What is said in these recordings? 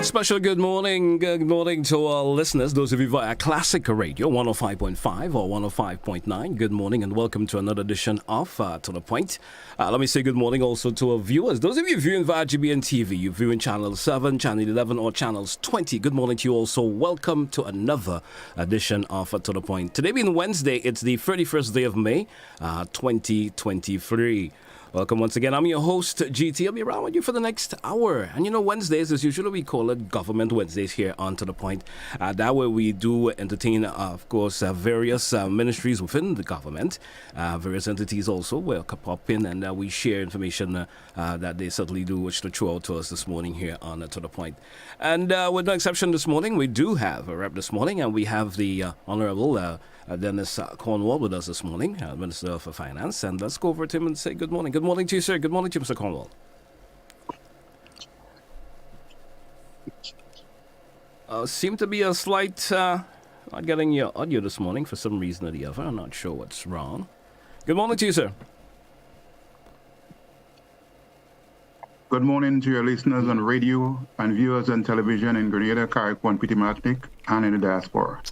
Special good morning. Good morning to our listeners, those of you via Classic Radio 105.5 or 105.9. Good morning and welcome to another edition of To The Point. Let me say good morning also to our viewers. Those of you viewing via GBN TV, you viewing Channel 7, Channel 11 or Channels 20. Good morning to you also. Welcome to another edition of To The Point. Today being Wednesday, it's the 31st day of May, 2023. Welcome once again. I'm your host, GT. I'll be around with you for the next hour. And you know, Wednesdays, as usual, we call it Government Wednesdays here on To The Point. That way we do entertain, of course, various ministries within the government, various entities also will pop in and we share information that they certainly do wish to throw out to us this morning here on To The Point. And with no exception this morning, we do have a rep this morning, and we have the Honorable Dennis Cornwall with us this morning, Minister for Finance. And let's go over to him and say good morning. Good morning to you, sir. Good morning to you, Mr. Cornwall. Seem to be a slight not getting your audio this morning for some reason or the other. I'm not sure what's wrong. Good morning to you, sir. Good morning to your listeners on radio and viewers on television in Grenada, Carriacou, and Petit Martinique, and in the diaspora.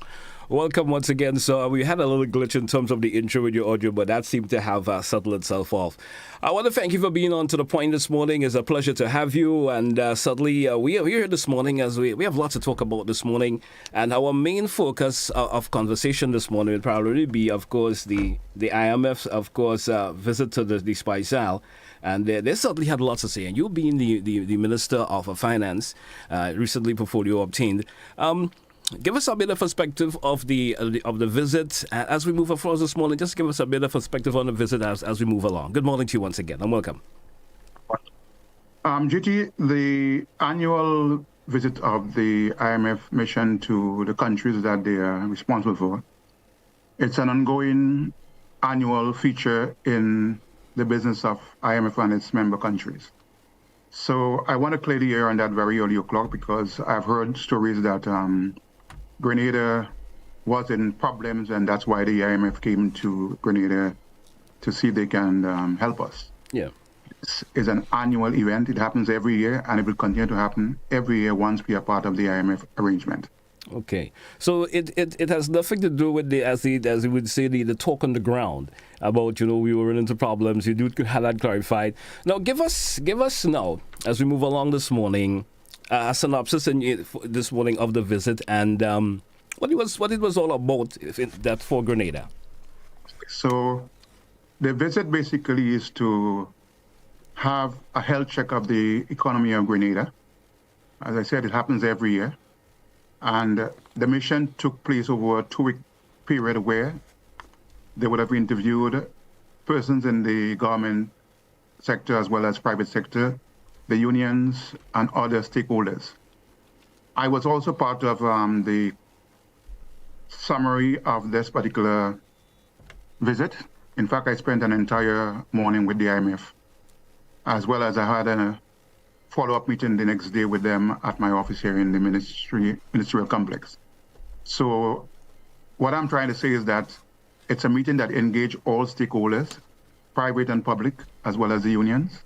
Welcome once again. So we had a little glitch in terms of the intro with your audio, but that seemed to have settled itself off. I want to thank you for being on To The Point this morning. It's a pleasure to have you. And certainly we are here this morning as we have lots to talk about this morning. And our main focus of conversation this morning would probably be, of course, the IMF's, of course, visit to the Speysal. And they certainly had lots to say. And you being the Minister of Finance, recently portfolio obtained. Give us a bit of perspective of the visit as we move across this morning. Just give us a bit of perspective on the visit as we move along. Good morning to you once again, and welcome. GT, the annual visit of the IMF mission to the countries that they are responsible for, it's an ongoing annual feature in the business of IMF and its member countries. So I want to clear the air on that very early o'clock because I've heard stories that Grenada was in problems, and that's why the IMF came to Grenada to see if they can help us. Yeah. This is an annual event. It happens every year, and it will continue to happen every year once we are part of the IMF arrangement. Okay. So it has nothing to do with as you would say, the talk on the ground about, we were into problems. You do have that clarified. Now, give us now, as we move along this morning, a synopsis this morning of the visit and what it was all about that for Grenada. So the visit basically is to have a health check of the economy of Grenada. As I said, it happens every year. And the mission took place over a 2-week period where they would have interviewed persons in the government sector as well as private sector, the unions, and other stakeholders. I was also part of the summary of this particular visit. In fact, I spent an entire morning with the IMF, as well as I had a follow-up meeting the next day with them at my office here in the ministerial complex. So what I'm trying to say is that it's a meeting that engaged all stakeholders, private and public, as well as the unions,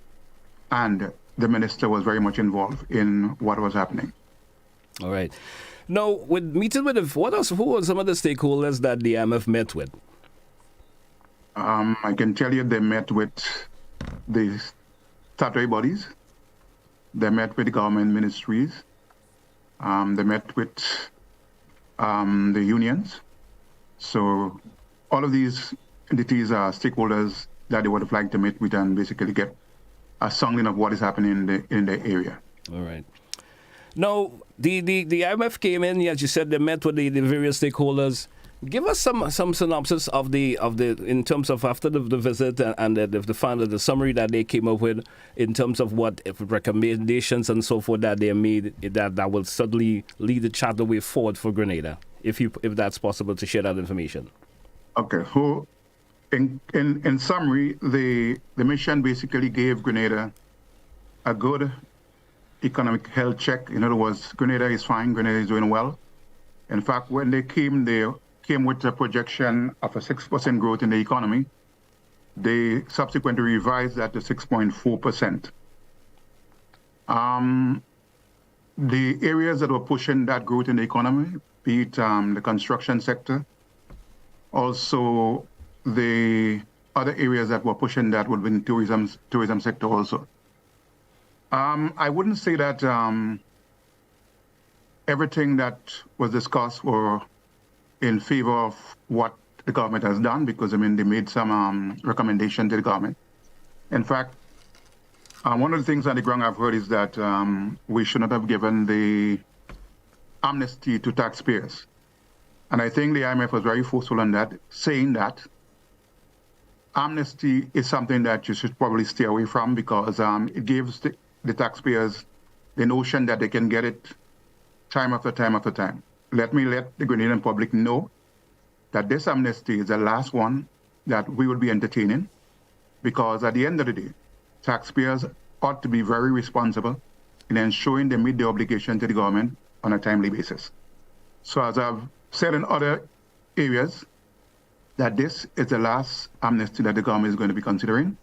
and the minister was very much involved in what was happening. All right. Now, with meeting with who were some of the stakeholders that the IMF met with? I can tell you they met with the statutory bodies, they met with the government ministries, they met with the unions. So all of these entities are stakeholders that they would have liked to meet with and basically get a sounding of what is happening in the area. All right. Now, the IMF came in, as you said, they met with the various stakeholders. Give us some synopsis of the in terms of after the visit and the summary that they came up with in terms of what recommendations and so forth that they made that will certainly lead the chart the way forward for Grenada, if that's possible to share that information. Okay. So in summary, the mission basically gave Grenada a good economic health check. In other words, Grenada is fine, Grenada is doing well. In fact, when they came with a projection of a 6% growth in the economy. They subsequently revised that to 6.4%. the areas that were pushing that growth in the economy, be it the construction sector, also the other areas that were pushing that would be in tourism sector also. I wouldn't say that everything that was discussed were in favor of what the government has done, because, I mean, they made some recommendation to the government. In fact, one of the things on the ground I've heard is that we should not have given the amnesty to taxpayers. And I think the IMF was very forceful on that, saying that amnesty is something that you should probably stay away from, because it gives the taxpayers the notion that they can get it time after time after time. Let the Grenadian public know that this amnesty is the last one that we will be entertaining, because at the end of the day, taxpayers ought to be very responsible in ensuring they meet the obligation to the government on a timely basis. So as I've said in other areas, that this is the last amnesty that the government is going to be considering.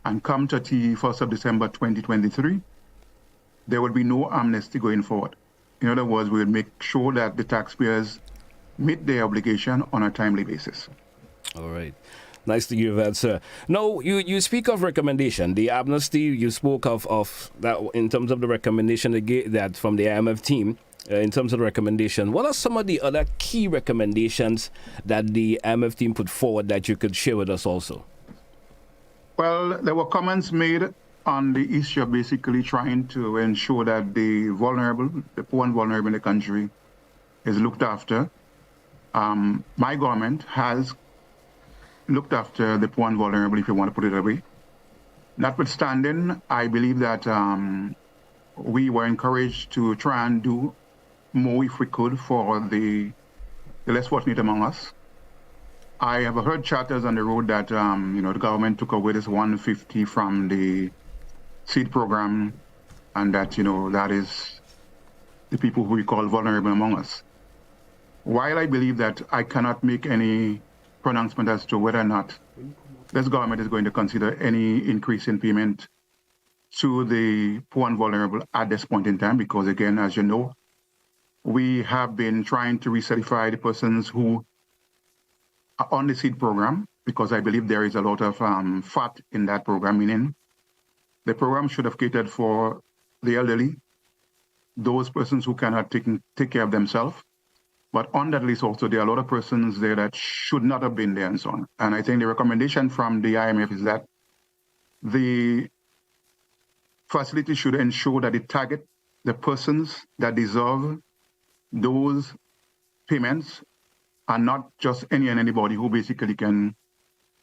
And come 31st of December 2023, there will be no amnesty going forward. In other words, we will make sure that the taxpayers meet their obligation on a timely basis. All right. Nice to hear that, sir. Now, you speak of recommendation. The amnesty, you spoke of that in terms of the recommendation that from the IMF team. In terms of the recommendation, what are some of the other key recommendations that the IMF team put forward that you could share with us also? Well, there were comments made on the issue of basically trying to ensure that the vulnerable, the poor and vulnerable in the country is looked after. My government has looked after the poor and vulnerable, if you want to put it that way. Notwithstanding, I believe that we were encouraged to try and do more if we could for the less fortunate among us. I have heard chatters on the road that the government took away this 150 from the seed program, and that that is the people who we call vulnerable among us. While I believe that I cannot make any pronouncement as to whether or not this government is going to consider any increase in payment to the poor and vulnerable at this point in time, because again, as you know, we have been trying to recertify the persons who are on the seed program, because I believe there is a lot of fat in that program, meaning the program should have catered for the elderly, those persons who cannot take care of themselves. But on that list also, there are a lot of persons there that should not have been there and so on. And I think the recommendation from the IMF is that the facility should ensure that it target the persons that deserve those payments, and not just any and anybody who basically can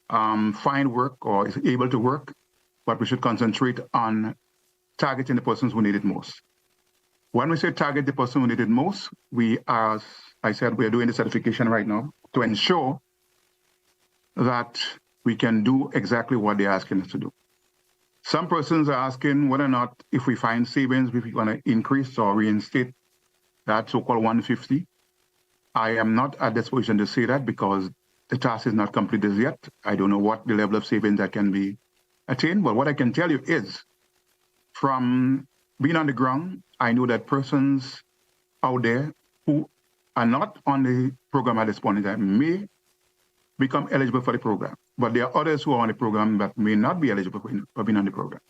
find work or is able to work, but we should concentrate on targeting the persons who need it most. When we say target the person who need it most, we are, as I said, we are doing the certification right now to ensure that we can do exactly what they're asking us to do. Some persons are asking whether or not, if we find savings, if we're going to increase or reinstate that so-called 150. I am not at this position to say that, because the task is not completed yet. I don't know what the level of savings that can be attained, but what I can tell you is, from being on the ground, I know that persons out there who are not on the program at this point in time may become eligible for the program, but there are others who are on the program that may not be eligible for being on the program.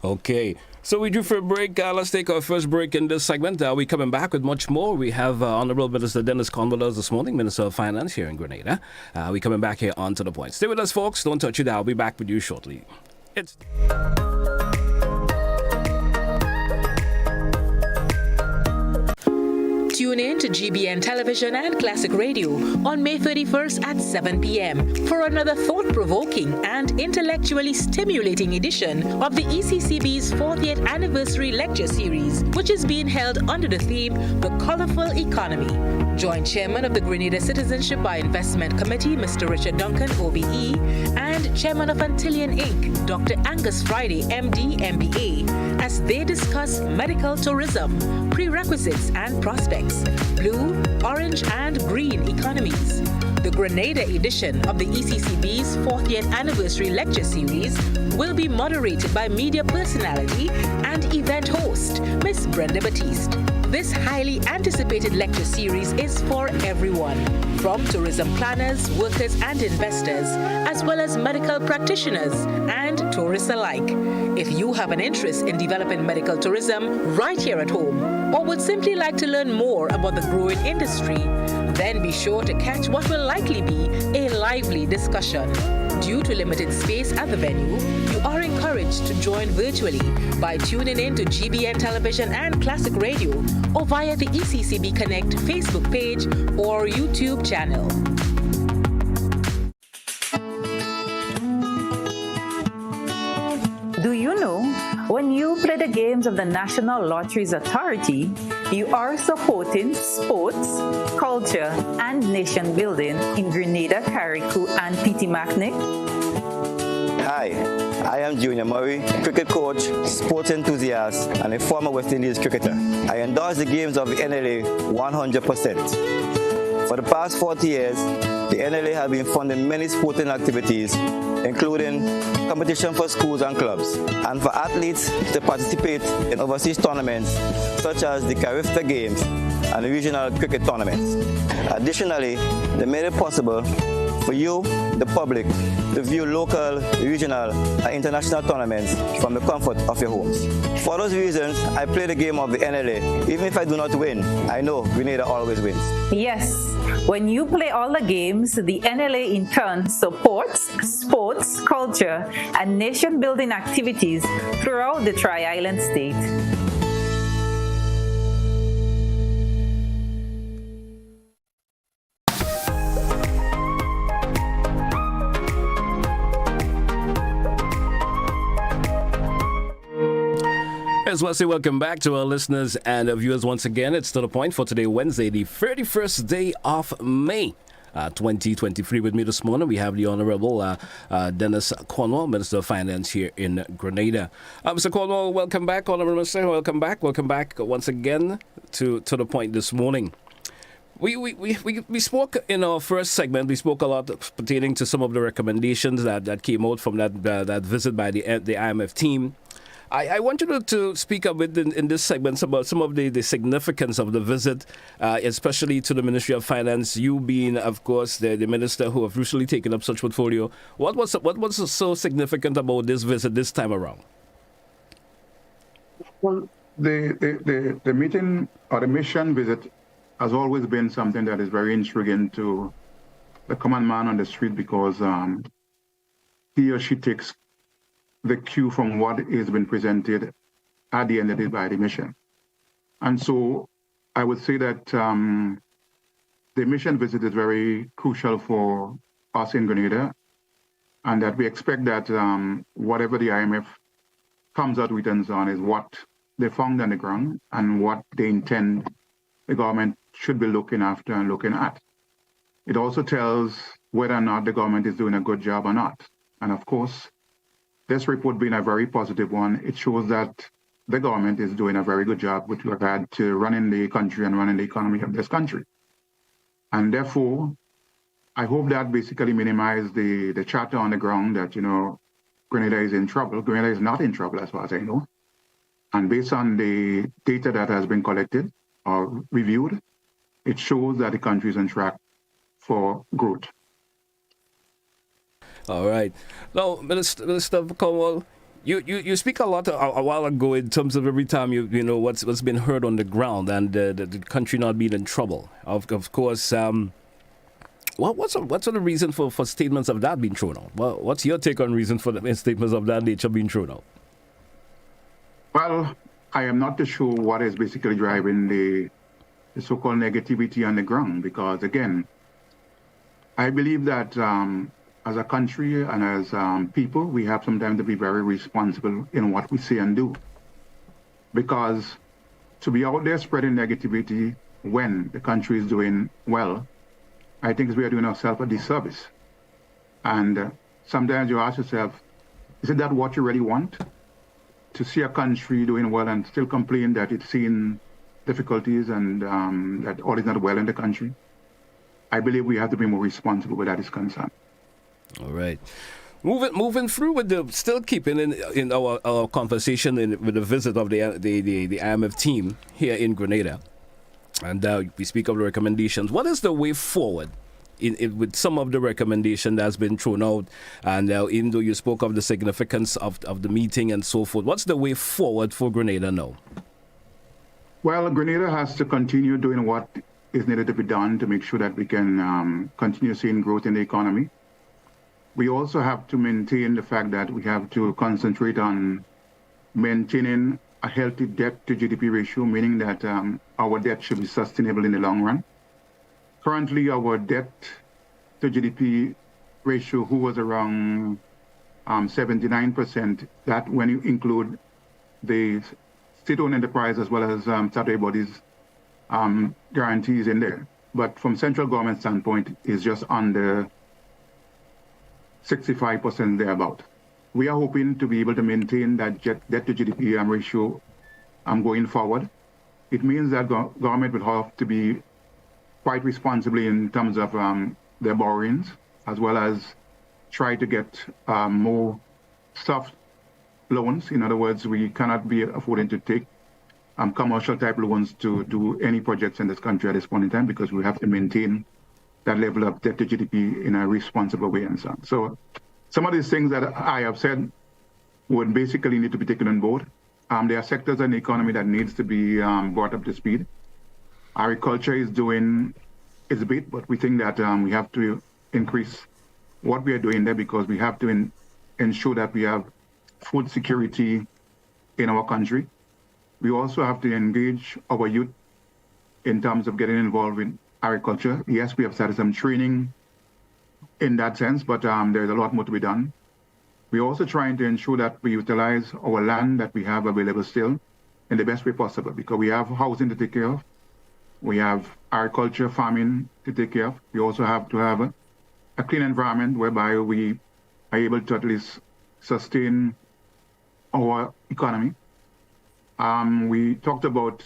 Okay, so we do for a break. Let's take our first break in this segment. We're coming back with much more. We have Honorable Minister Dennis Cornwall this morning, Minister of Finance here in Grenada. We're coming back here on To The Point. Stay with us, folks. Don't touch it. I'll be back with you shortly. It's... Tune in to GBN Television and Classic Radio on May 31st at 7 p.m. for another thought-provoking and intellectually stimulating edition of the ECCB's 40th Anniversary Lecture Series, which is being held under the theme, The Colorful Economy. Join Chairman of the Grenada Citizenship by Investment Committee, Mr. Richard Duncan, OBE, and Chairman of Antillian Inc., Dr. Angus Friday, MD, MBA, as they discuss medical tourism, prerequisites and prospects, blue, orange, and green economies. The Grenada edition of the ECCB's 40th anniversary lecture series will be moderated by media personality and event host, Miss Brenda Batiste. This highly anticipated lecture series is for everyone, from tourism planners, workers and investors, as well as medical practitioners and tourists alike. If you have an interest in developing medical tourism right here at home, or would simply like to learn more about the growing industry, then be sure to catch what will likely be a lively discussion. Due to limited space at the venue, you are encouraged to join virtually by tuning in to GBN Television and Classic Radio or via the ECCB Connect Facebook page or YouTube channel. Do you know, when you play the games of the National Lotteries Authority, you are supporting sports, culture, and nation building in Grenada, Carriacou, and Petit-Martinique? Hi, I am Junior Murray, cricket coach, sports enthusiast, and a former West Indies cricketer. I endorse the games of the NLA 100%. For the past 40 years, the NLA has been funding many sporting activities, including competition for schools and clubs, and for athletes to participate in overseas tournaments such as the Carifta Games and the regional cricket tournaments. Additionally, they made it possible for you, the public, to view local, regional, and international tournaments from the comfort of your homes. For those reasons, I play the game of the NLA. Even if I do not win, I know Grenada always wins. Yes, when you play all the games, the NLA in turn supports sports, culture, and nation-building activities throughout the Tri-Island state. Yes, well, say welcome back to our listeners and viewers once again. It's to the point for today, Wednesday, the 31st day of May. 2023. With me this morning, we have the Honorable Dennis Cornwall, Minister of Finance here in Grenada. Mr. Cornwall, welcome back. Honorable Minister, welcome back. Welcome back once again to the point this morning. We spoke in our first segment. We spoke a lot pertaining to some of the recommendations that came out from that visit by the IMF team. I want you to speak a bit in this segment about some of the significance of the visit, especially to the Ministry of Finance. You being, of course, the minister who have recently taken up such portfolio. What was so significant about this visit this time around? Well, the meeting or the mission visit has always been something that is very intriguing to the common man on the street because he or she takes the cue from what is been presented at the end of the day by the mission. And so I would say that the mission visit is very crucial for us in Grenada, and that we expect that whatever the IMF comes out with on is what they found on the ground and what they intend the government should be looking after and looking at. It also tells whether or not the government is doing a good job or not. And of course, this report being a very positive one, it shows that the government is doing a very good job with regard to running the country and running the economy of this country. And therefore, I hope that basically minimizes the chatter on the ground that, Grenada is in trouble. Grenada is not in trouble as far as I know. And based on the data that has been collected or reviewed, it shows that the country is on track for growth. All right. Now, Minister Cornwall, you speak a lot a while ago in terms of every time you know what's been heard on the ground and the country not being in trouble. Of course, what's the reason for statements of that being thrown out? Well, what's your take on reason for the statements of that nature being thrown out? Well, I am not too sure what is basically driving the so-called negativity on the ground because, again, I believe that as a country and as people, we have sometimes to be very responsible in what we say and do. Because to be out there spreading negativity when the country is doing well, I think we are doing ourselves a disservice. And sometimes you ask yourself, is it that what you really want? To see a country doing well and still complain that it's seeing difficulties and that all is not well in the country? I believe we have to be more responsible where that is concerned. All right. Moving through with still keeping in our conversation with the visit of the IMF team here in Grenada, and we speak of the recommendations. What is the way forward with some of the recommendation that's been thrown out? And even though you spoke of the significance of the meeting and so forth, what's the way forward for Grenada now? Well, Grenada has to continue doing what is needed to be done to make sure that we can continue seeing growth in the economy. We also have to maintain the fact that we have to concentrate on maintaining a healthy debt to GDP ratio, meaning that our debt should be sustainable in the long run. Currently, our debt to GDP ratio, who was around 79%, that when you include the state-owned enterprise as well as statutory bodies guarantees in there. But from central government standpoint, is just under 65% thereabout. We are hoping to be able to maintain that debt to GDP ratio going forward. It means that government will have to be quite responsibly in terms of their borrowings, as well as try to get more soft loans. In other words, we cannot be affording to take commercial type loans to do any projects in this country at this point in time, because we have to maintain that level of debt to GDP in a responsible way and so on. So some of these things that I have said would basically need to be taken on board. There are sectors in the economy that needs to be brought up to speed. Agriculture is doing its bit, but we think that we have to increase what we are doing there, because we have to ensure that we have food security in our country. We also have to engage our youth in terms of getting involved in agriculture. Yes, we have started some training in that sense, but there's a lot more to be done. We're also trying to ensure that we utilize our land that we have available still in the best way possible, because we have housing to take care of. We have agriculture, farming to take care of. We also have to have a clean environment whereby we are able to at least sustain our economy. We talked about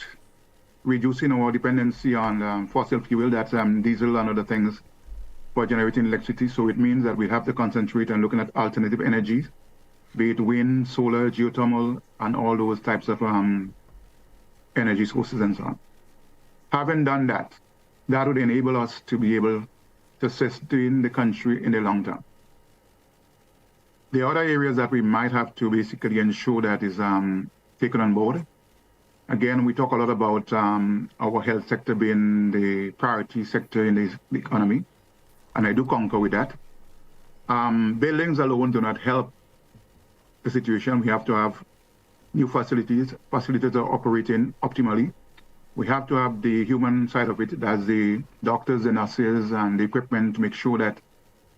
reducing our dependency on fossil fuel, that's diesel and other things for generating electricity. So it means that we have to concentrate on looking at alternative energies, be it wind, solar, geothermal, and all those types of energy sources and so on. Having done that, that would enable us to be able to sustain the country in the long term. The other areas that we might have to basically ensure that is taken on board. Again, we talk a lot about our health sector being the priority sector in the economy, and I do concur with that. Buildings alone do not help the situation. We have to have new facilities. Facilities are operating optimally. We have to have the human side of it, that's the doctors, the nurses, and the equipment to make sure that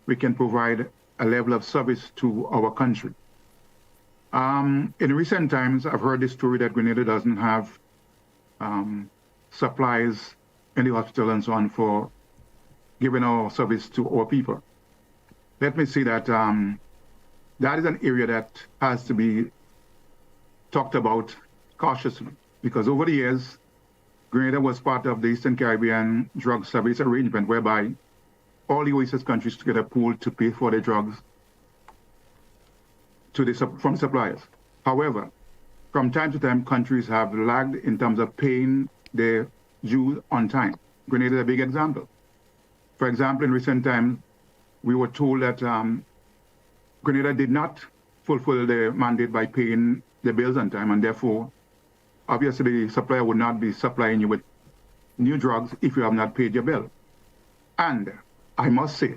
we can provide a level of service to our country. In recent times, I've heard the story that Grenada doesn't have supplies in the hospital and so on for giving our service to our people. Let me say that that is an area that has to be talked about cautiously, because over the years, Grenada was part of the Eastern Caribbean drug service arrangement, whereby all the OASIS countries together pooled to pay for their drugs from suppliers. However, from time to time, countries have lagged in terms of paying their dues on time. Grenada is a big example. For example, in recent times, we were told that Grenada did not fulfill their mandate by paying the bills on time, and therefore, obviously, the supplier would not be supplying you with new drugs if you have not paid your bill. And I must say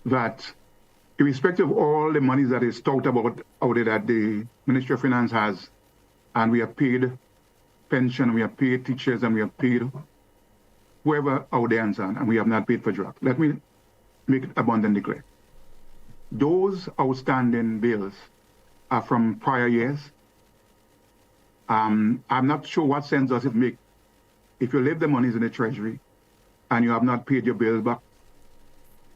that irrespective of all the monies that is talked about out there that the Ministry of Finance has, and we have paid pension, we have paid teachers, and we have paid whoever out there and we have not paid for drugs. Let me make it abundantly clear. Those outstanding bills are from prior years. I'm not sure what sense does it make if you leave the monies in the treasury and you have not paid your bills back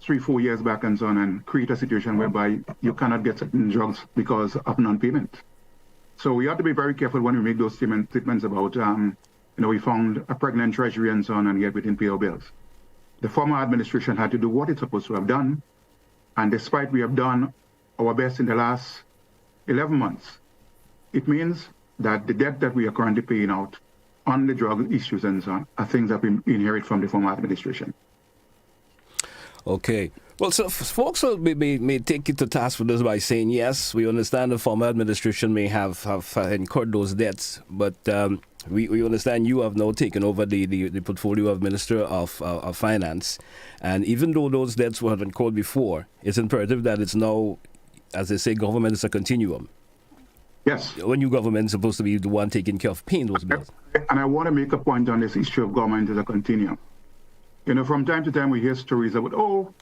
3-4 years back and so on, and create a situation whereby you cannot get certain drugs because of non-payment. So we have to be very careful when we make those statements about, we found a pregnant treasury and so on, and yet we didn't pay our bills. the former administration had to do what it's supposed to have done. And despite we have done our best in the last 11 months, it means that the debt that we are currently paying out on the drug issues and so on are things that we inherit from the former administration. Okay. Well, so folks may take you to task for this by saying, yes, we understand the former administration may have incurred those debts, but we understand you have now taken over the portfolio of Minister of Finance. And even though those debts were incurred before, it's imperative that it's now, as they say, government is a continuum. Yes. When new government is supposed to be the one taking care of paying those bills. And I want to make a point on this issue of government as a continuum. You know, from time to time we hear stories about,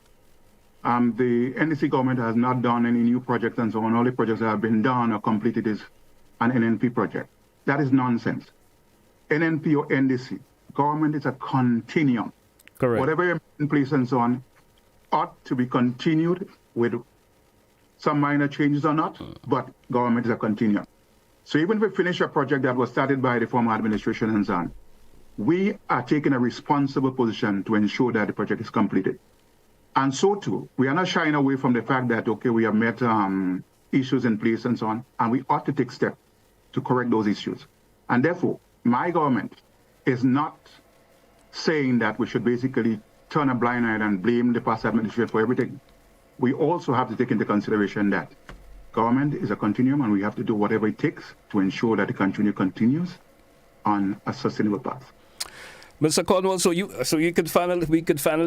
the NDC government has not done any new projects and so on. All the projects that have been done or completed is an NNP project. That is nonsense. NNP or NDC, government is a continuum. Correct. Whatever you in place and so on ought to be continued with some minor changes or not, but government is a continuum. So even if we finish a project that was started by the former administration and so on, we are taking a responsible position to ensure that the project is completed. And so too, we are not shying away from the fact that, okay, we have met issues in place and so on, and we ought to take steps to correct those issues. And therefore, my government is not saying that we should basically turn a blind eye and blame the past administration for everything. We also have to take into consideration that government is a continuum and we have to do whatever it takes to ensure that the country continues on a sustainable path. Mr. Cornwall, so we could finally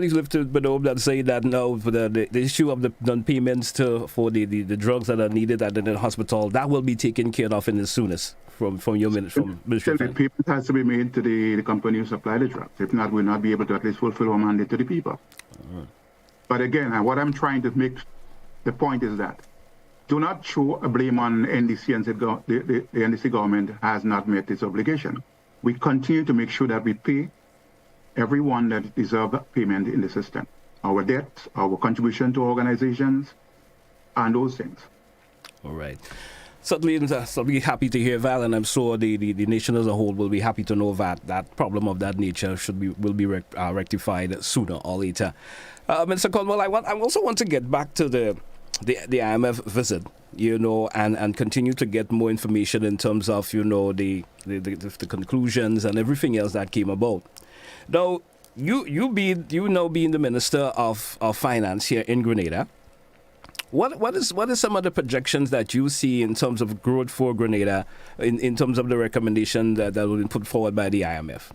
lift the hope that say that now for the issue of the non-payments for the drugs that are needed at the hospital, that will be taken care of in the soonest from your Ministry of Finance. The payment has to be made to the company who supply the drugs. If not, we'll not be able to at least fulfill our mandate to the people. But again, what I'm trying to make the point is that do not throw a blame on NDC and say the NDC government has not met its obligation. We continue to make sure that we pay everyone that deserves payment in the system. Our debt, our contribution to organizations, and those things. All right. Certainly, I'll be happy to hear that, and I'm sure the nation as a whole will be happy to know that problem of that nature will be rectified sooner or later. Mr. Cornwall, I also want to get back to the IMF visit, and continue to get more information in terms of, the conclusions and everything else that came about. Now, you now being the Minister of Finance here in Grenada, what is some of the projections that you see in terms of growth for Grenada, in terms of the recommendation that will be put forward by the IMF?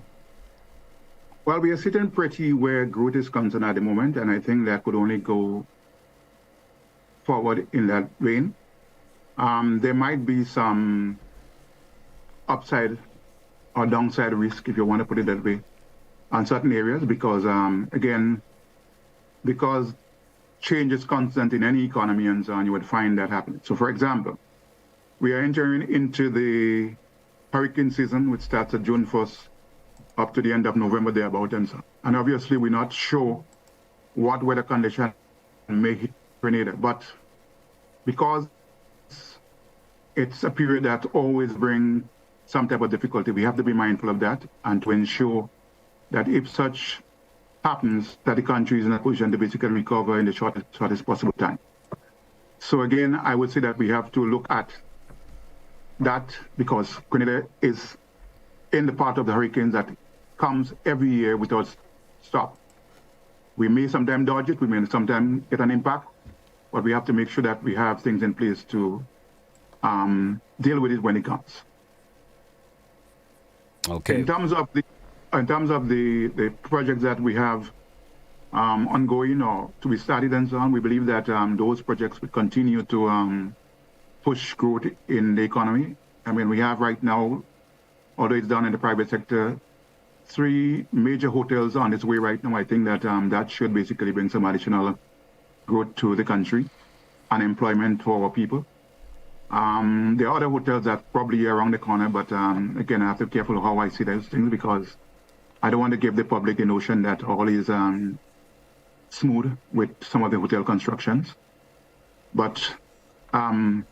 Well, we are sitting pretty where growth is concerned at the moment, and I think that could only go forward in that vein. There might be some upside or downside risk, if you want to put it that way, on certain areas, because because change is constant in any economy and so on, you would find that happening. So, for example, we are entering into the hurricane season, which starts at June 1st up to the end of November, thereabout, and so on. And obviously, we're not sure what weather condition may hit Grenada, but because it's a period that always brings some type of difficulty, we have to be mindful of that and to ensure that if such happens, that the country is in a position to basically recover in the shortest possible time. So again, I would say that we have to look at that because Grenada is in the part of the hurricanes that comes every year without stop. We may sometimes dodge it, we may sometimes get an impact, but we have to make sure that we have things in place to deal with it when it comes. Okay. In terms of the projects that we have ongoing or to be started and so on, we believe that those projects will continue to push growth in the economy. I mean, we have right now, although it's done in the private sector, 3 major hotels on its way right now. I think that that should basically bring some additional growth to the country and employment for our people. There are other hotels that probably are around the corner, but again, I have to be careful how I see those things because I don't want to give the public the notion that all is smooth with some of the hotel constructions. But in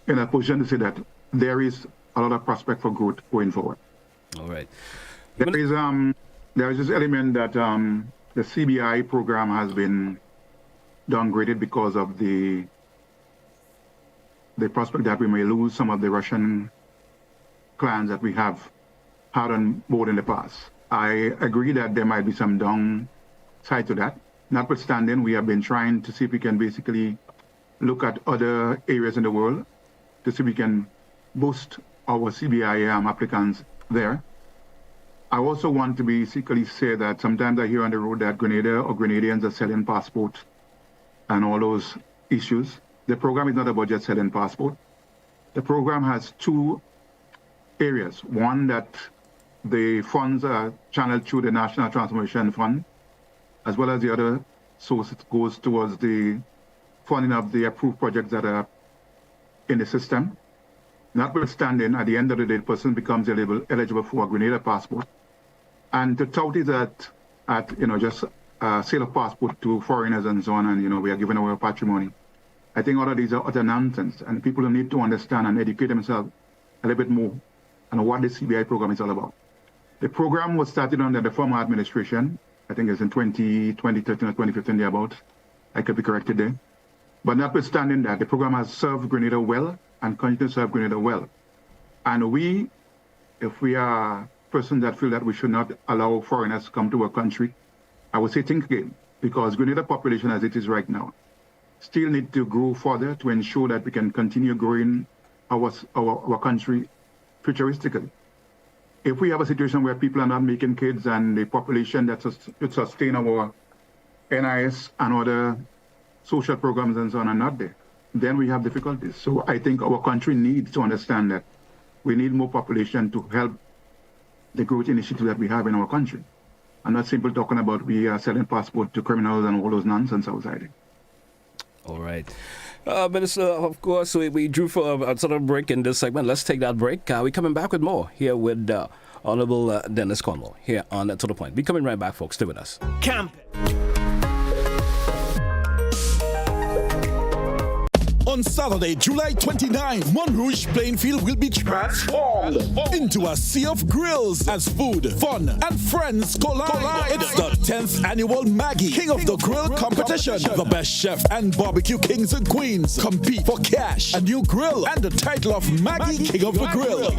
a position to say that there is a lot of prospect for growth going forward. All right. There is this element that the CBI program has been downgraded because of the prospect that we may lose some of the Russian clients that we have had on board in the past. I agree that there might be some downside to that. Notwithstanding, we have been trying to see if we can basically look at other areas in the world to see if we can boost our CBI applicants there. I also want to basically say that sometimes I hear on the road that Grenada or Grenadians are selling passport and all those issues. The program is not about just selling passport. The program has two areas. One, that the funds are channeled through the National Transformation Fund, as well as the other source goes towards the funding of the approved projects that are in the system. Notwithstanding, at the end of the day, the person becomes eligible for a Grenada passport. And to tout it at just sale of passport to foreigners and so on, and we are giving away our patrimony. I think all of these are utter nonsense, and people need to understand and educate themselves a little bit more on what the CBI program is all about. The program was started under the former administration. I think it's in 2013 or 2015 thereabout. I could be corrected there. But notwithstanding that, the program has served Grenada well and continues to serve Grenada well. And we, if we are persons that feel that we should not allow foreigners to come to our country, I would say think again, because Grenada population as it is right now still need to grow further to ensure that we can continue growing our country futuristically. If we have a situation where people are not making kids and the population that should sustain our NIS and other social programs and so on are not there, then we have difficulties. So I think our country needs to understand that we need more population to help the growth initiative that we have in our country. I'm not simply talking about we are selling passport to criminals and all those nonsense outside it. All right. Minister, of course, we drew for a sort of break in this segment. Let's take that break. We're coming back with more here with Honorable Dennis Cornwall here on To The Point. We're coming right back, folks. Stay with us. Camp. On Saturday, July 29, Montrouge Plainfield will be transformed into a sea of grills as food, fun, and friends collide. It's the 10th annual Maggie King of the Grill competition. The best chef and barbecue kings and queens compete for cash, a new grill, and the title of Maggie King of the Grill.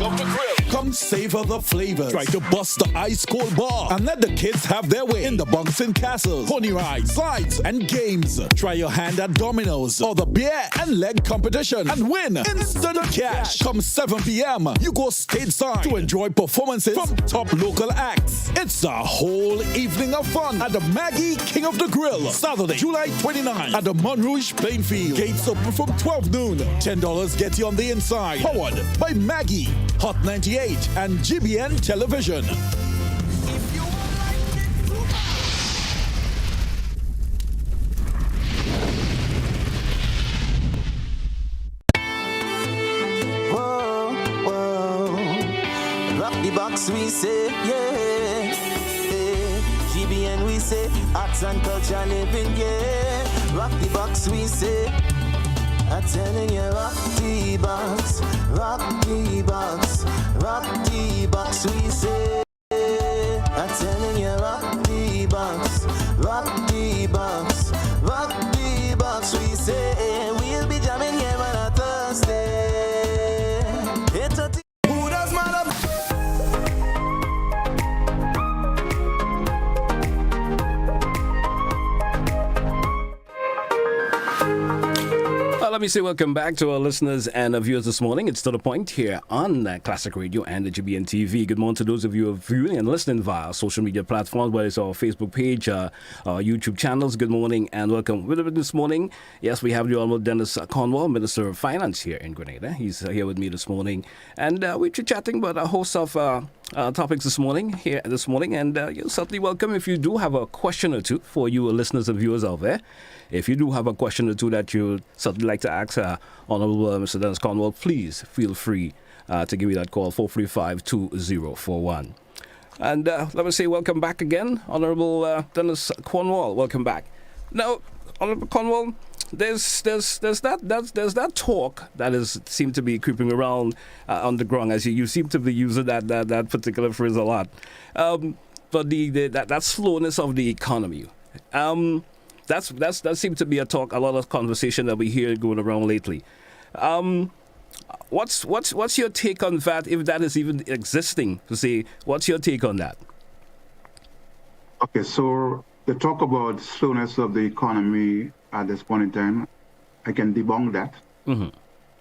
Come savor the flavors. Try to bust the ice cold bar and let the kids have their way in the bouncing castles, pony rides, slides, and games. Try your hand at dominoes or the beer and leg competition and win instant cash. Come 7 p.m. you go stateside to enjoy performances from top local acts. It's a whole evening of fun at the Maggie King of the Grill, Saturday, July 29 at the Montrouge Plainfield. Gates open from 12 noon. $10 get you on the inside. Powered by Maggie, Hot 98, and GBN Television. The box we say, yeah, GBN we say, arts and culture living, yeah. Rock the box we say, I'm telling you, rock the box, rock the box, rock the box we say, I'm telling you, rock the box, rock the box, rock the box we say, we'll be jamming here on a Thursday. It's a who does matter? Let me say welcome back to our listeners and viewers this morning. It's To The Point here on Classic Radio and the GBN TV. Good morning to those of you who are viewing and listening via social media platforms, whether it's our Facebook page, our YouTube channels. Good morning and welcome. With us this morning, yes, we have the Honorable Dennis Cornwall, Minister of Finance here in Grenada. He's here with me this morning. And we're chatting about a host of topics this morning, and you're certainly welcome if you do have a question or two for you listeners and viewers out there. If you do have a question or two that you'd certainly like to ask Honorable Mr. Dennis Cornwall, please feel free to give me that call, 435-2041. And let me say welcome back again, Honorable Dennis Cornwall. Welcome back. Now, Honorable Cornwall, there's that talk that is seemed to be creeping around on the ground, as you seem to be using that particular phrase a lot. but that slowness of the economy. That seems to be a lot of conversation that we hear going around lately. What's your take on that? If that is even existing, to say, what's your take on that? Okay, so the talk about slowness of the economy at this point in time, I can debunk that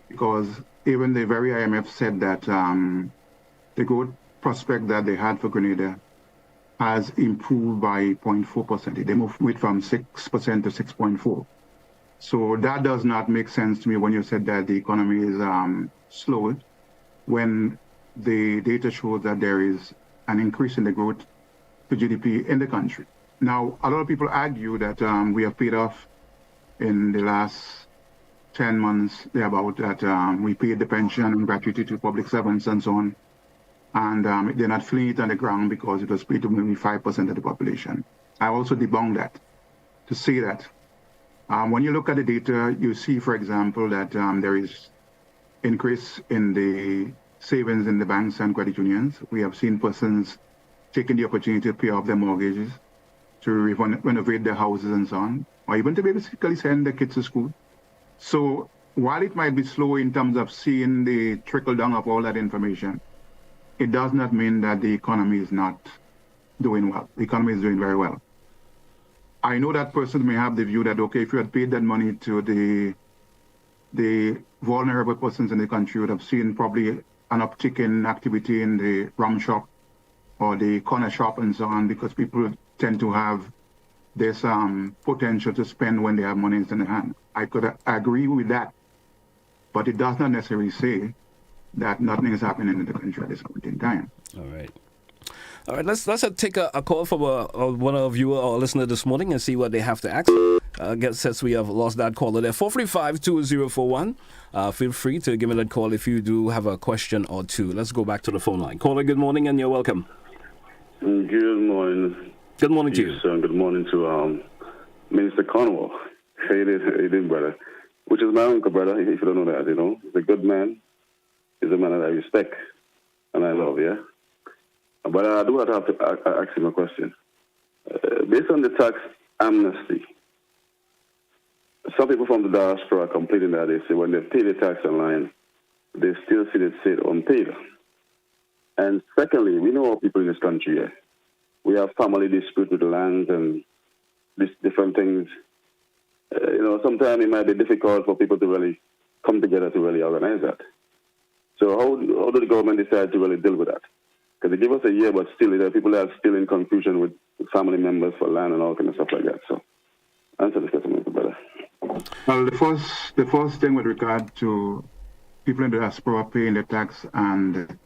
because even the very IMF said that the growth prospect that they had for Grenada has improved by 0.4%. They moved it from 6% to 6.4%. So that does not make sense to me when you said that the economy is slowed, when the data shows that there is an increase in the growth to GDP in the country. Now, a lot of people argue that we have paid off in the last 10 months, thereabout, that we paid the pension and gratuity to public servants and so on. And they're not feeling it on the ground because it was paid to maybe 5% of the population. I also debunk that to say that when you look at the data, you see, for example, that there is increase in the savings in the banks and credit unions. We have seen persons taking the opportunity to pay off their mortgages, to renovate their houses and so on, or even to basically send their kids to school. So while it might be slow in terms of seeing the trickle down of all that information, it does not mean that the economy is not doing well. The economy is doing very well. I know that person may have the view that, okay, if you had paid that money to the vulnerable persons in the country, you would have seen probably an uptick in activity in the rum shop or the corner shop and so on, because people tend to have this potential to spend when they have money in their hand. I could agree with that, but it does not necessarily say that nothing is happening in the country at this point in time. All right. Let's take a call from one of you or listener this morning and see what they have to ask. Since we have lost that caller there, 435-2041. Feel free to give me that call if you do have a question or two. Let's go back to the phone line. Caller, good morning and you're welcome. Good morning. Good morning to you. Good morning to Minister Cornwall. How you doing, brother? Which is my uncle, brother, if you don't know that, you know. He's a good man. He's a man that I respect and I love, yeah? But I do have to ask him a question. Based on the tax amnesty, some people from the diaspora are complaining that they say when they pay the tax online, they still see it sit unpaid. And secondly, we know our people in this country, yeah? We have family dispute with the land and different things. Sometimes it might be difficult for people to really come together to really organize that. So how do the government decide to really deal with that? Because they give us a year, but still, there are people that are still in confusion with family members for land and all kind of stuff like that. So answer this question, brother. Well, the first thing with regard to people in the diaspora paying the tax and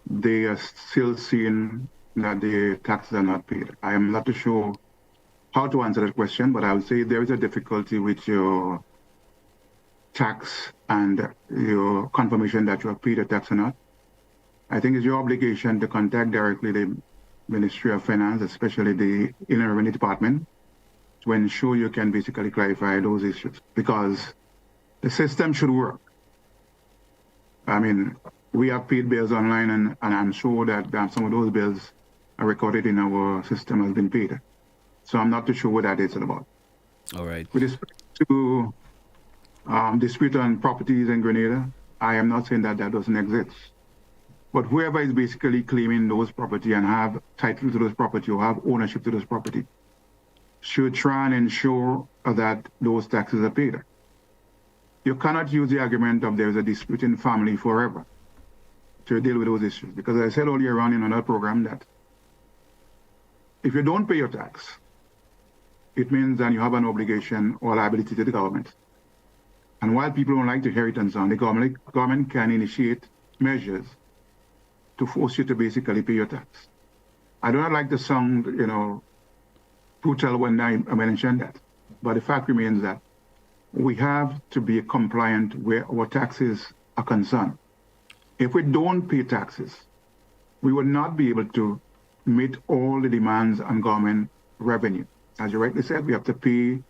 they are still seeing that the taxes are not paid. I am not too sure how to answer that question, but I would say there is a difficulty with your tax and your confirmation that you have paid the tax or not. I think it's your obligation to contact directly the Ministry of Finance, especially the Inland Revenue Department, to ensure you can basically clarify those issues, because the system should work. I mean, we have paid bills online, and I'm sure that some of those bills are recorded in our system has been paid. So I'm not too sure what that is about. All right. With respect to dispute on properties in Grenada, I am not saying that doesn't exist. But whoever is basically claiming those property and have title to those property or have ownership to those property should try and ensure that those taxes are paid. You cannot use the argument of there is a dispute in family forever to deal with those issues. Because I said earlier on in another program that if you don't pay your tax, it means that you have an obligation or liability to the government. And while people don't like to hear it and so on, the government can initiate measures to force you to basically pay your tax. I do not like to sound, brutal when I mention that, but the fact remains that we have to be compliant where our taxes are concerned. If we don't pay taxes, we will not be able to meet all the demands on government revenue. As you rightly said, we have to pay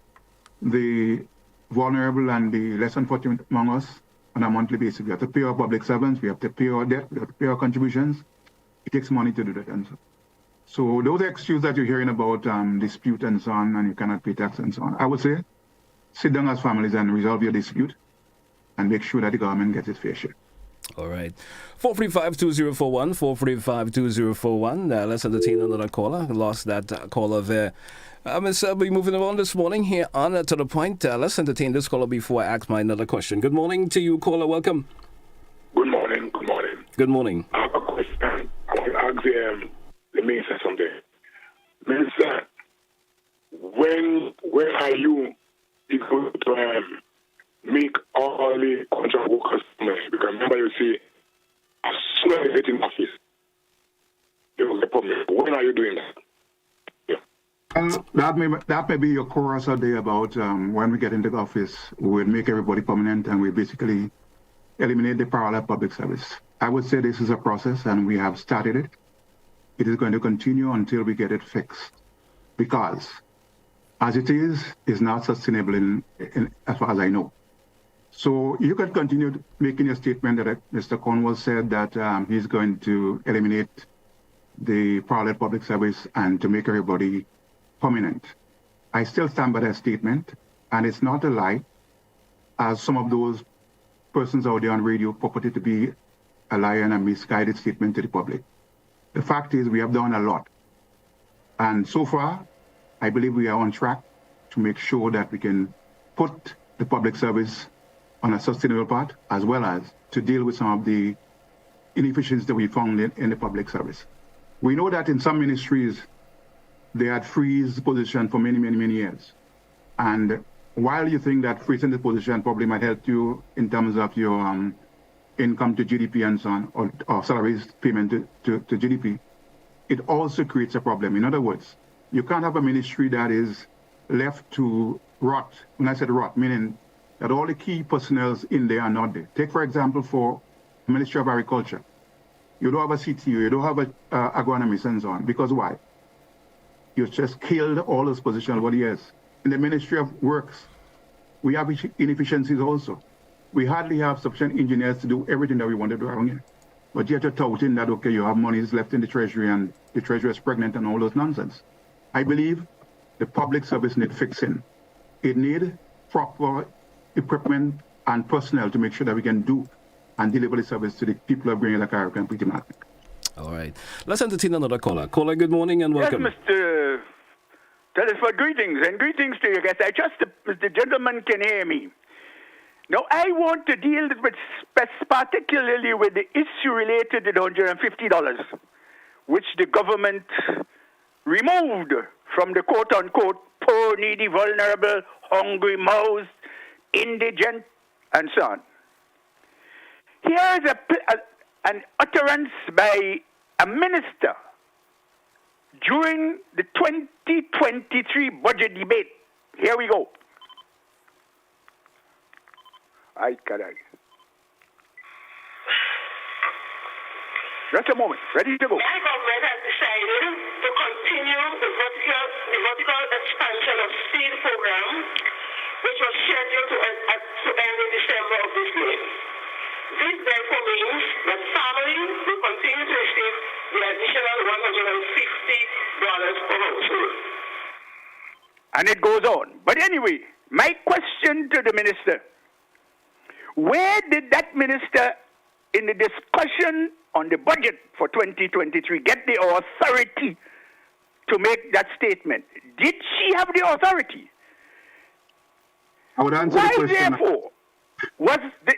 the vulnerable and the less unfortunate among us on a monthly basis. We have to pay our public servants, we have to pay our debt, we have to pay our contributions. It takes money to do that. And So those excuses that you're hearing about dispute and so on, and you cannot pay tax and so on, I would say sit down as families and resolve your dispute and make sure that the government gets its fair share. All right. 435-2041, 435-2041. Let's entertain another caller. Lost that caller there. We'll be moving around this morning here on To The Point. Let's entertain this caller before I ask my another question. Good morning to you, caller. Welcome. Good morning. Good morning. Good morning. I have a question. I want to ask the minister something. Minister, when are you going to make all the contract workers money? Because remember you see, as soon as they get in office, they will get problem. When are you doing that? That may be your chorus a day about when we get into the office, we'll make everybody permanent and we basically eliminate the parallel public service. I would say this is a process and we have started it. It is going to continue until we get it fixed, because as it is not sustainable in as far as I know. So you can continue making your statement that Mr. Cornwall said that he's going to eliminate the parallel public service and to make everybody permanent. I still stand by that statement, and it's not a lie, as some of those persons out there on radio purported to be a lie and a misguided statement to the public. The fact is we have done a lot. And so far, I believe we are on track to make sure that we can put the public service on a sustainable path, as well as to deal with some of the inefficiencies that we found in the public service. We know that in some ministries, they had freeze position for many years. And while you think that freezing the position probably might help you in terms of your income to GDP and so on, or salaries payment to GDP, it also creates a problem. In other words, you can't have a ministry that is left to rot. When I said rot, meaning that all the key personnel in there are not there. Take, for example, for the Ministry of Agriculture. You don't have a CTO, you don't have an agronomist and so on. Because why? You just killed all those positions over the years. In the Ministry of Works, we have inefficiencies also. We hardly have sufficient engineers to do everything that we want to do around here. But yet you're touting that, okay, you have monies left in the Treasury and the Treasury is pregnant and all those nonsense. I believe the public service needs fixing. It needs proper equipment and personnel to make sure that we can do and deliver the service to the people of Green Lake and pretty much. All right. Let's entertain another caller. Caller, good morning and welcome. Yes, Mr. Telesford, greetings and greetings to you guys. I trust the gentleman can hear me. Now, I want to deal with particularly with the issue related to the $150, which the government removed from the quote-unquote poor, needy, vulnerable, hungry, mouths, indigent, and so on. Here is an utterance by a minister during the 2023 budget debate. Here we go. Ay, caray. Just a moment. Ready to go. The government has decided to continue the vertical expansion of seed program, which was scheduled to end in December of this year. This therefore means that families will continue to receive the additional $150 per household. And it goes on. But anyway, my question to the minister, where did that minister in the discussion on the budget for 2023 get the authority to make that statement? Did she have the authority? I would answer the question. Therefore,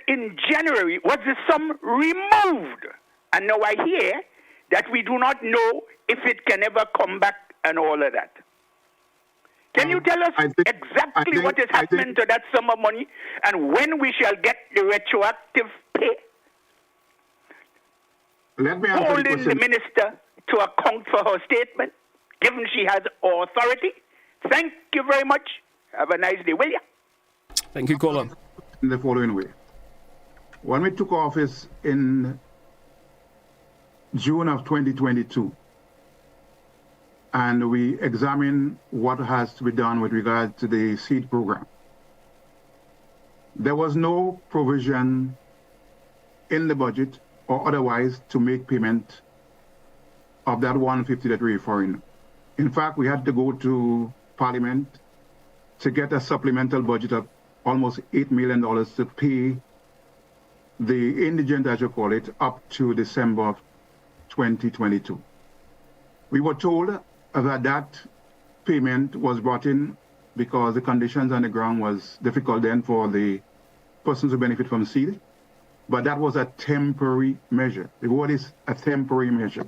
in January, was the sum removed? And now I hear that we do not know if it can ever come back and all of that. Can you tell us exactly what is happening to that sum of money and when we shall get the retroactive pay? Let me answer holding the minister to account for her statement, given she has authority. Thank you very much. Have a nice day, will you? Thank you, caller. In the following way. When we took office in June of 2022, and we examined what has to be done with regard to the seed program, there was no provision in the budget or otherwise to make payment of that 150 that we're referring. In fact, we had to go to Parliament to get a supplemental budget of almost $8 million to pay the indigent, as you call it, up to December of 2022. We were told that payment was brought in because the conditions on the ground was difficult then for the persons who benefit from seed, but that was a temporary measure. The word is a temporary measure.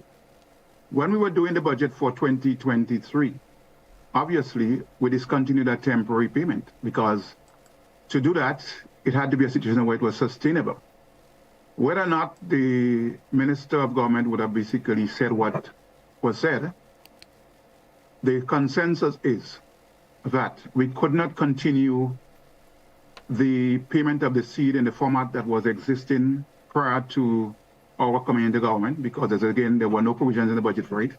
When we were doing the budget for 2023, obviously we discontinued that temporary payment because to do that, it had to be a situation where it was sustainable. Whether or not the Minister of Government would have basically said what was said, the consensus is that we could not continue the payment of the seed in the format that was existing prior to our coming into government, because as again, there were no provisions in the budget for it.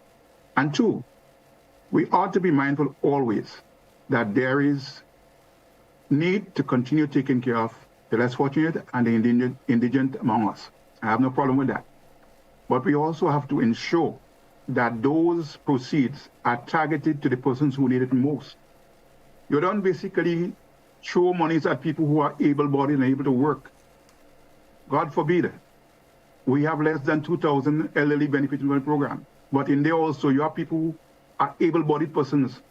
And two, we ought to be mindful always that there is need to continue taking care of the less fortunate and the indigent among us. I have no problem with that. But we also have to ensure that those proceeds are targeted to the persons who need it most. You don't basically throw monies at people who are able-bodied and able to work. God forbid. We have less than 2,000 elderly benefiting from the program. But in there also, you have people who are able-bodied persons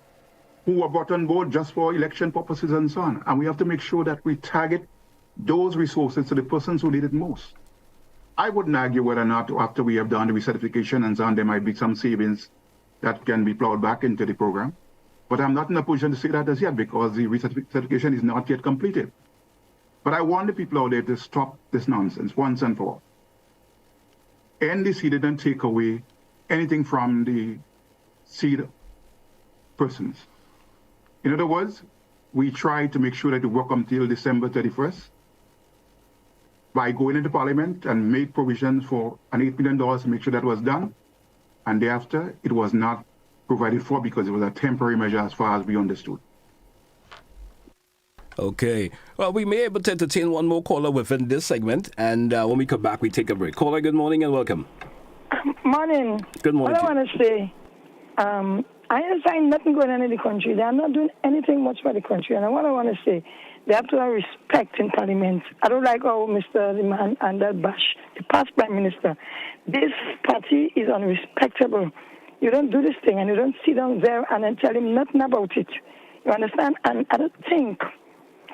who are brought on board just for election purposes and so on. And we have to make sure that we target those resources to the persons who need it most. I wouldn't argue whether or not after we have done the recertification and so on, there might be some savings that can be plowed back into the program. But I'm not in a position to say that as yet because the recertification is not yet completed. But I want the people out there to stop this nonsense once and for all. NDC didn't take away anything from the seed persons. In other words, we tried to make sure that we work until December 31st by going into Parliament and made provisions for an $8 million to make sure that was done. And thereafter, it was not provided for because it was a temporary measure as far as we understood. Okay. Well, we may be able to entertain one more caller within this segment. And when we come back, we take a break. Caller, good morning and welcome. Morning. Good morning. What I want to say, I ain't saying nothing going on in the country. They are not doing anything much for the country. And what I want to say, they have to have respect in Parliament. I don't like how Mr. Liman and that Bash, the past Prime Minister. This party is unrespectable. You don't do this thing and you don't sit down there and then tell him nothing about it. You understand? And I don't think,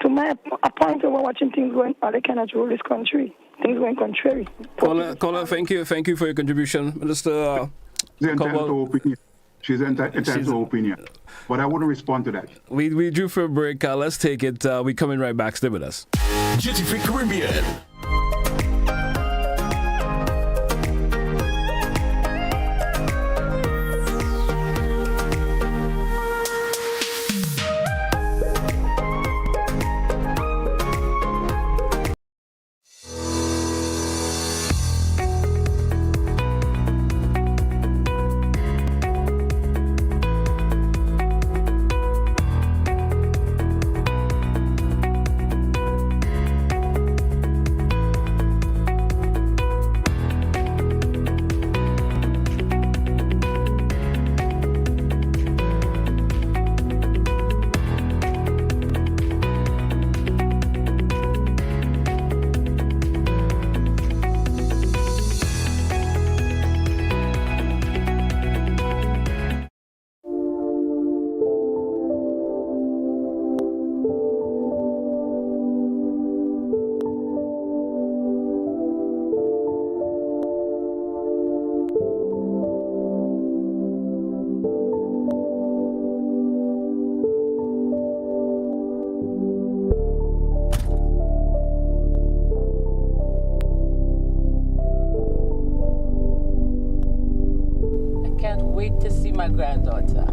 to my point of watching things going on, they cannot rule this country. Things going contrary. Caller, thank you. Thank you for your contribution. Minister She's entitled to her opinion. But I wouldn't respond to that. We drew for a break. Let's take it. We're coming right back. Stay with us. GTV Caribbean. Wait to see my granddaughter.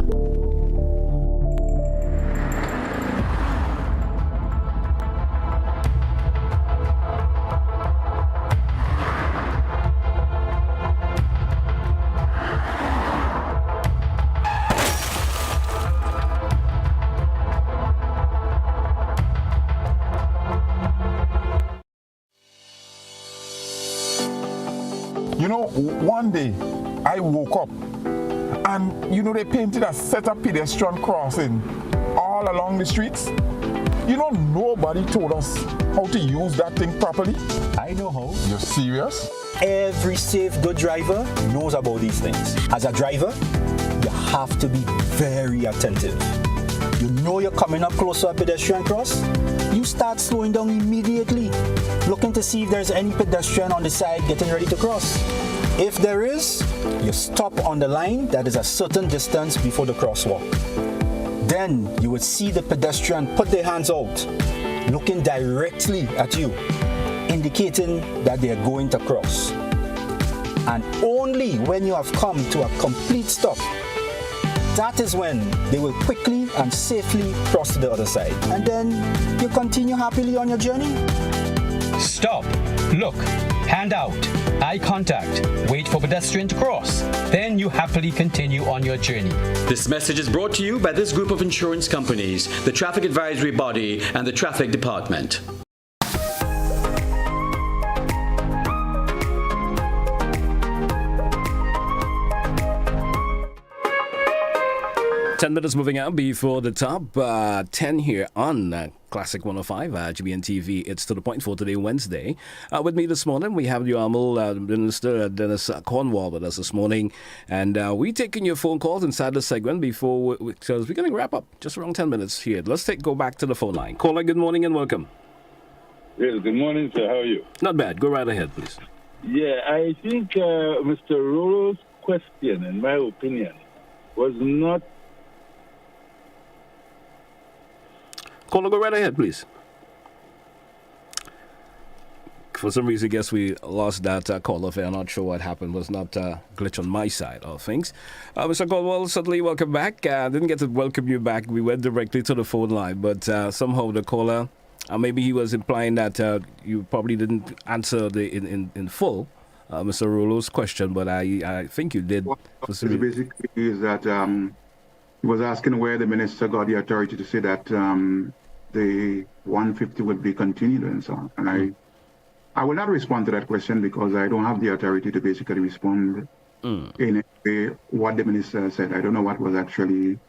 You know, one day I woke up and you know they painted a set of pedestrian crossing all along the streets. You know, nobody told us how to use that thing properly. I know how. You're serious? Every safe, good driver knows about these things. As a driver, you have to be very attentive. You know you're coming up close to a pedestrian cross, you start slowing down immediately, looking to see if there's any pedestrian on the side getting ready to cross. If there is, you stop on the line that is a certain distance before the crosswalk. Then you would see the pedestrian put their hands out, looking directly at you, indicating that they are going to cross. And only when you have come to a complete stop, that is when they will quickly and safely cross to the other side. And then you continue happily on your journey. Stop, look, hand out, eye contact, wait for pedestrian to cross. Then you happily continue on your journey. This message is brought to you by this group of insurance companies, the Traffic Advisory Body, and the Traffic Department. 10 minutes moving out before the top 10 here on Classic 105 GBN TV. It's to the point for today, Wednesday. With me this morning, we have the Honorable Minister Dennis Cornwall with us this morning. And we're taking your phone calls inside the segment because we're going to wrap up just around 10 minutes here. Let's go back to the phone line. Caller, good morning and welcome. Yes, good morning, sir. How are you? Not bad. Go right ahead, please. Yeah, I think Mr. Rolo's question, in my opinion, was not... Caller, go right ahead, please. For some reason, I guess we lost that caller. I'm not sure what happened. It was not a glitch on my side of things. Mr. Cornwall, certainly welcome back. Didn't get to welcome you back. We went directly to the phone line, but somehow the caller, maybe he was implying that you probably didn't answer in full Mr. Rolo's question, but I think you did. Well, basically is that he was asking where the minister got the authority to say that the 150 would be continued and so on. And I will not respond to that question because I don't have the authority to basically respond in a way what the minister said. I don't know what was actually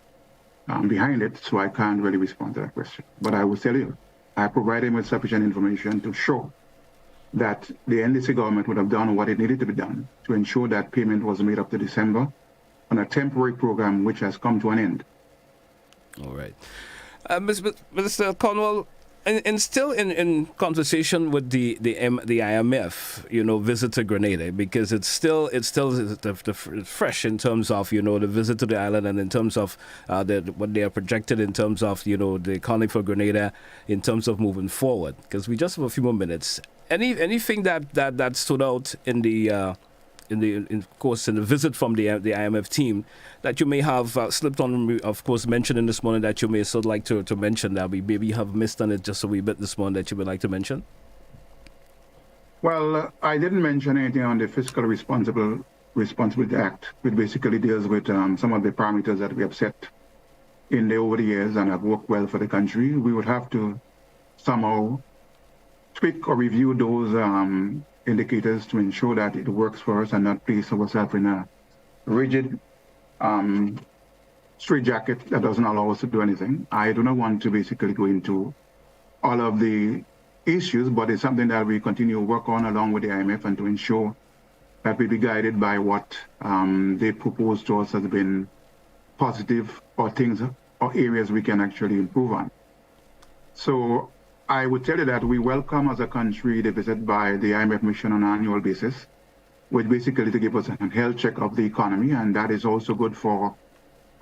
behind it, so I can't really respond to that question. But I will tell you, I provided him with sufficient information to show that the NDC government would have done what it needed to be done to ensure that payment was made up to December on a temporary program which has come to an end. All right. Mr. Cornwall, and still in conversation with the IMF, visit to Grenada, because it's still fresh in terms of, the visit to the island and in terms of what they are projected in terms of, the economy for Grenada in terms of moving forward. Because we just have a few more minutes. Anything that stood out in the visit from the IMF team that you may have slipped on, of course, mentioning this morning that you may sort of like to mention that we maybe have missed on it just a wee bit this morning that you would like to mention? Well, I didn't mention anything on the Fiscal Responsibility Act, which basically deals with some of the parameters that we have set over the years and have worked well for the country. We would have to somehow tweak or review those indicators to ensure that it works for us and not place ourselves in a rigid straitjacket that doesn't allow us to do anything. I do not want to basically go into all of the issues, but it's something that we continue to work on along with the IMF and to ensure that we be guided by what they propose to us has been positive or things or areas we can actually improve on. So I would tell you that we welcome as a country the visit by the IMF mission on an annual basis, which basically to give us a health check of the economy, and that is also good for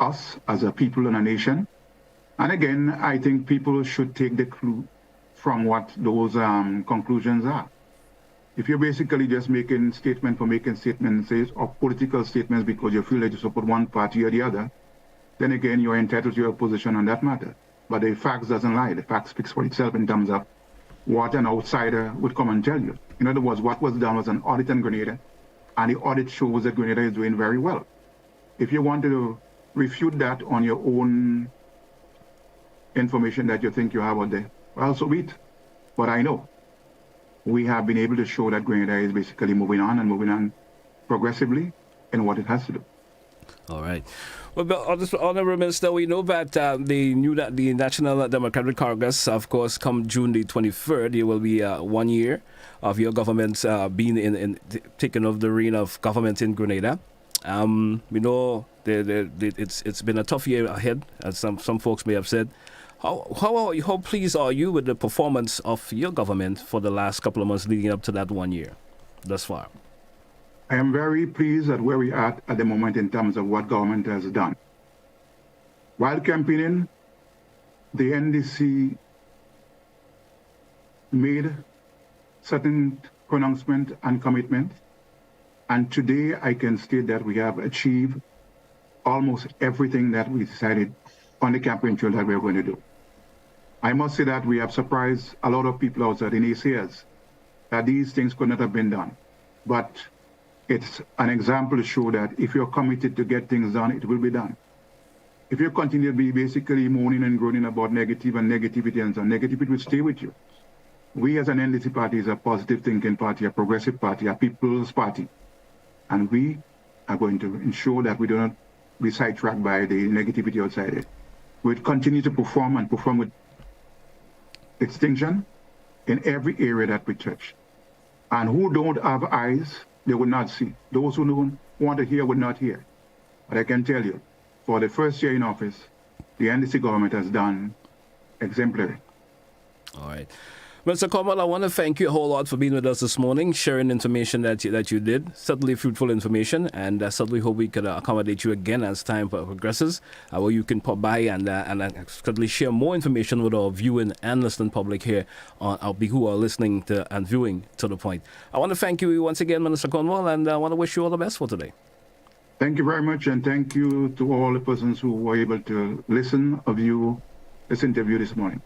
us as a people and a nation. And again, I think people should take the clue from what those conclusions are. If you're basically just making statement for making statements or political statements because you feel that you support one party or the other, then again, you're entitled to your position on that matter. But the facts doesn't lie. The fact speaks for itself in terms of what an outsider would come and tell you. In other words, what was done was an audit in Grenada, and the audit shows that Grenada is doing very well. If you want to refute that on your own information that you think you have out there, well, so be it. But I know we have been able to show that Grenada is basically moving on progressively. in what it has to do. All right. Well, Honourable Minister, we know that the National Democratic Congress, of course, come June the 23rd, it will be 1 year of your government being taking over the reign of government in Grenada. We know it's been a tough year ahead, as some folks may have said. How pleased are you with the performance of your government for the last couple of months leading up to that 1 year thus far? I am very pleased at where we are at the moment in terms of what government has done. While campaigning, the NDC made certain pronouncement and commitment, and today I can state that we have achieved almost everything that we decided on the campaign trail that we are going to do. I must say that we have surprised a lot of people outside in ACS that these things could not have been done. But it's an example to show that if you're committed to get things done, it will be done. If you continue to be basically moaning and groaning about negativity, and negativity will stay with you. We as an NDC party is a positive thinking party, a progressive party, a people's party. And we are going to ensure that we do not be sidetracked by the negativity outside it. We'll continue to perform with distinction in every area that we touch. And who don't have eyes, they will not see. Those who don't want to hear will not hear. But I can tell you, for the first year in office, the NDC government has done exemplary. All right. Mr. Cornwall, I want to thank you a whole lot for being with us this morning, sharing information that you did. Certainly fruitful information, and I certainly hope we could accommodate you again as time progresses, where you can pop by and certainly share more information with our viewing and listening public here who are listening to and viewing To The Point. I want to thank you once again, Minister Cornwall, and I want to wish you all the best for today. Thank you very much, and thank you to all the persons who were able to listen or view this interview this morning.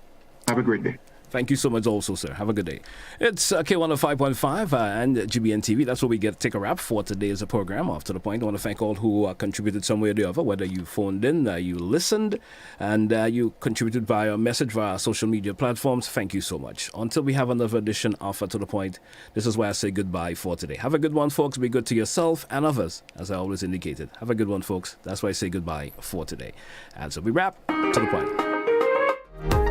Have a great day. Thank you so much also, sir. Have a good day. It's K105.5 and GBN TV. That's where we take a wrap for today's program. Off To The Point. I want to thank all who contributed some way or the other, whether you phoned in, you listened, and you contributed via message via social media platforms. Thank you so much. Until we have another edition of To The Point, this is where I say goodbye for today. Have a good one, folks. Be good to yourself and others, as I always indicated. Have a good one, folks. That's why I say goodbye for today. And so we wrap To The Point.